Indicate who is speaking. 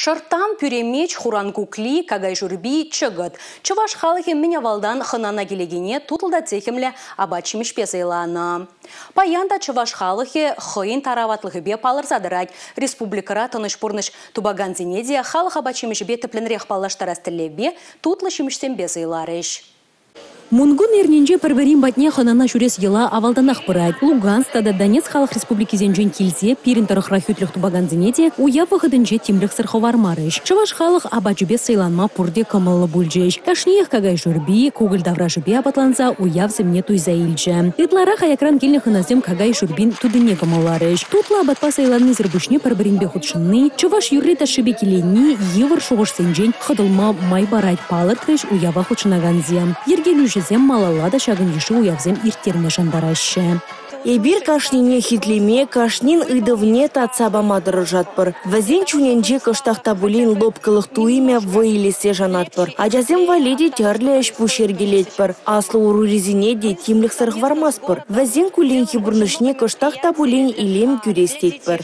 Speaker 1: Шыртан пюремеч хуран кукли, кагай журби, чыгыт. Чываш халыхе минявалдан хынана келегене тутылда цехемле абачимеш пезайланы. Паянда чываш халыхе хыйын тараватлыгыбе палырзадырать. Республикара тыныш-пурныш тубаган зенедия халых абачимеш бе тепленрех паллаштарастылебе тутлы шимештен безайларыш.
Speaker 2: Мунгун эрненже перверим батне ханана журес ела авалданах пырать. Луганста да Донецк халық республики зенжен килзе, пирин тарахра хютлях тубаган зенеде, уяпа хыдынже тимлях сырховармарыш. Чаваш халық абачубе сайланма пурде камылы бульджеш. Кашниях кагай журби, кугыль давражыбе абатланса уяв земне туйза илже. Итлара хаякран кельня ханазем кагай журбин тудыне камыларыш. Тутла абатпа сайланны зербушне перверимбе худшынны, чаваш юррита шибе келени, евар шуғыш сенжен хыдылма май барать палыртрыш уява худшынаганзе. Зем малалада шагын еші уявзем иртерме жандарашы.
Speaker 3: Эбир кашнине хитлеме, кашнин ыдывне татсаба мадырыжатпыр. Вазен чуненже кыштахта булин лопкылых туиме вайлесе жанатпыр. Ажазем валеде тярлеш пушергелетпыр. Аслы уру резинеде тимлих сырхвармаспыр. Вазен кулен хибурнышне кыштахта булин илем кюрестетпыр.